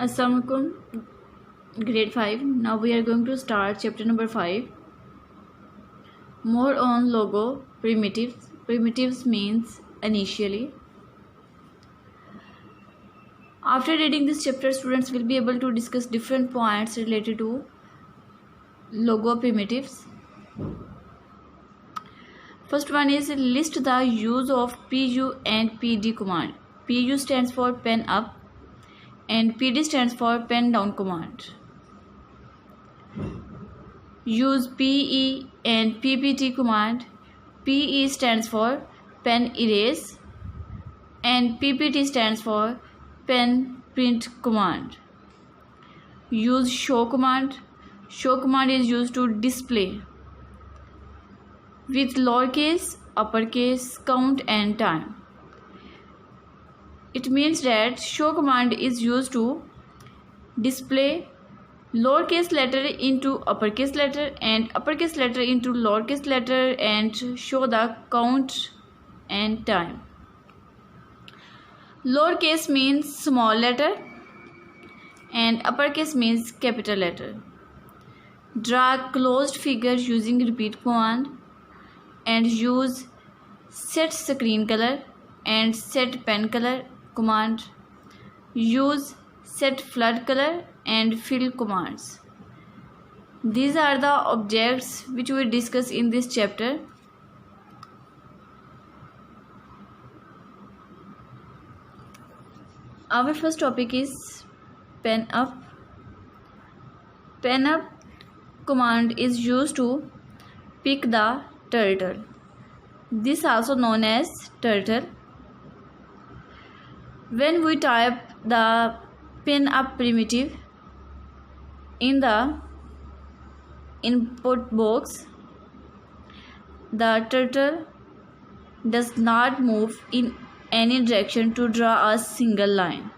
Assalamualaikum, grade 5. Now we are going to start chapter number 5. More on logo primitives. Primitives means initially. After reading this chapter, students will be able to discuss different points related to logo primitives. First one is list the use of PU and PD command. PU stands for pen up and PD stands for pen down command. Use PE and PPT command. PE stands for pen erase and PPT stands for pen print command. Use show command. Show command is used to display with lowercase, uppercase, count and time. It means that show command is used to display lowercase letter into uppercase letter and uppercase letter into lowercase letter and show the count and time. Lowercase means small letter and uppercase means capital letter. Draw closed figure using repeat command and use set screen color and set pen color command. Use set flood color and fill commands. These are the objects which we discuss in this chapter. Our first topic is pen up. Pen up command is used to pick the turtle. This also known as turtle. When we type the pen up primitive in the input box, the turtle does not move in any direction to draw a single line.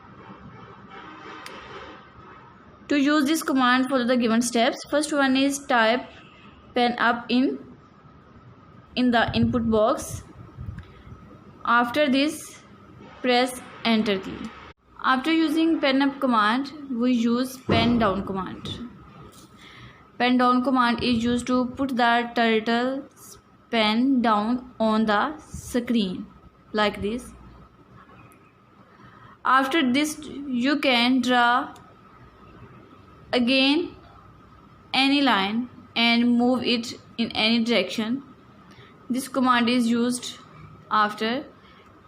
To use this command, follow the given steps. First one is type pen up in the input box. After this, press enter key. After using pen up command, we use pen down command. Pen down command is used to put the turtle's pen down on the screen like this. After this, you can draw again any line and move it in any direction. This command is used after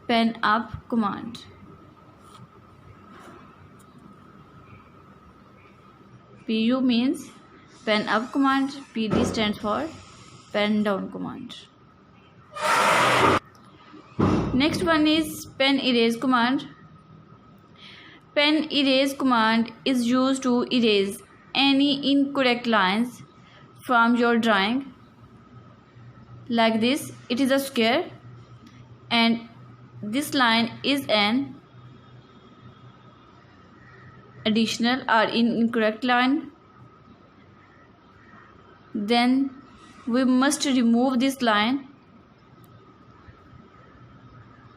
pen up command. PU means pen up command. PD stands for pen down command. Next one is pen erase command. Pen erase command is used to erase any incorrect lines from your drawing. Like this, it is a square and this line is an additional or incorrect line. Then we must remove this line.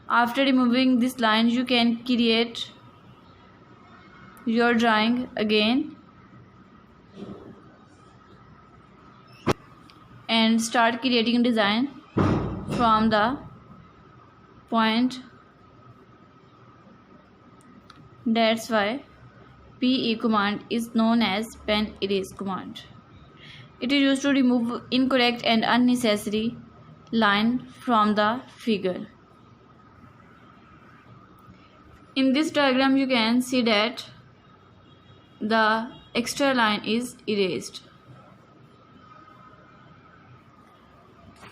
After removing this line, you can create your drawing again and start creating design from the point. That's why PE command is known as pen erase command. It is used to remove incorrect and unnecessary line from the figure. In this diagram, you can see that the extra line is erased.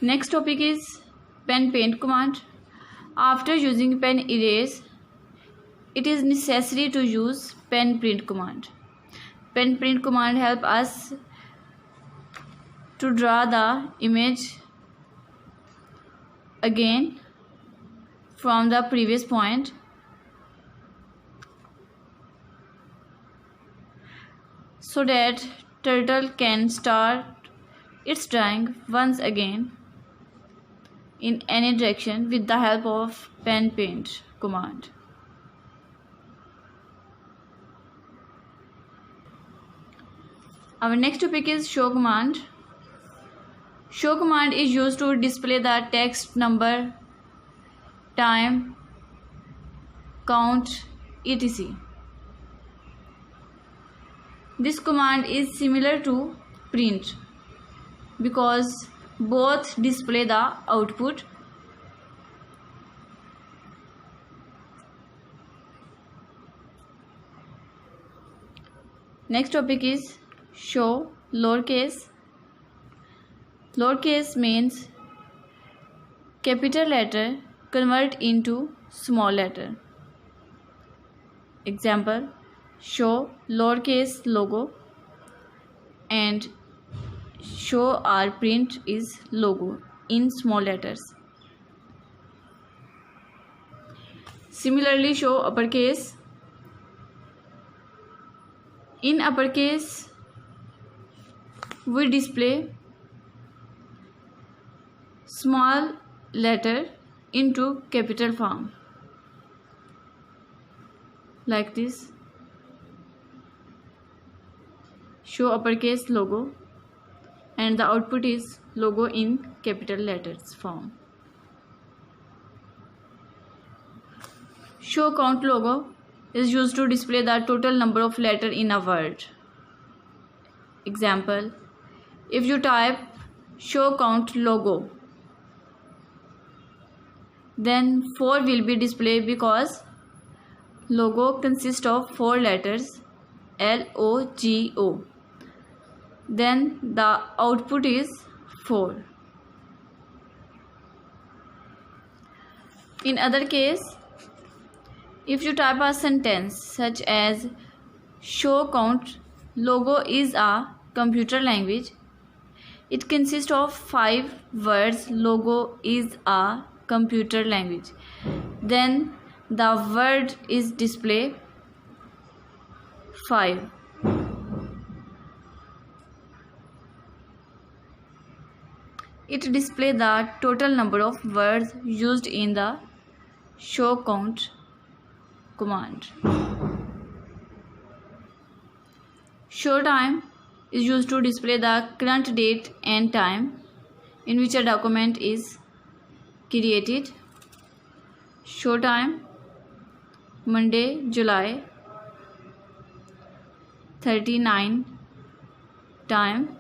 Next topic is pen paint command. After using pen erase, it is necessary to use pen print command. Pen print command help us to draw the image again from the previous point. So that turtle can start its drawing once again in any direction with the help of pen paint command. Our next topic is show command. Show command is used to display the text, number, time, count, etc. This command is similar to print because both display the output. Next topic is show lowercase. Lowercase means capital letter convert into small letter. Example, show lowercase logo and show our print is logo in small letters. Similarly, show uppercase. In uppercase, we display small letter into capital form like this. Show uppercase logo and the output is logo in capital letters form. Show count logo is used to display the total number of letters in a word. Example, if you type show count logo, then 4 will be displayed because logo consists of 4 letters LOGO. Then the output is 4. In other case, if you type a sentence such as show count logo is a computer language, it consists of 5 words logo is a computer language, then the word is display 5. It displays the total number of words used in the show count command. Show time is used to display the current date and time in which a document is created. Show time Monday, July 39, time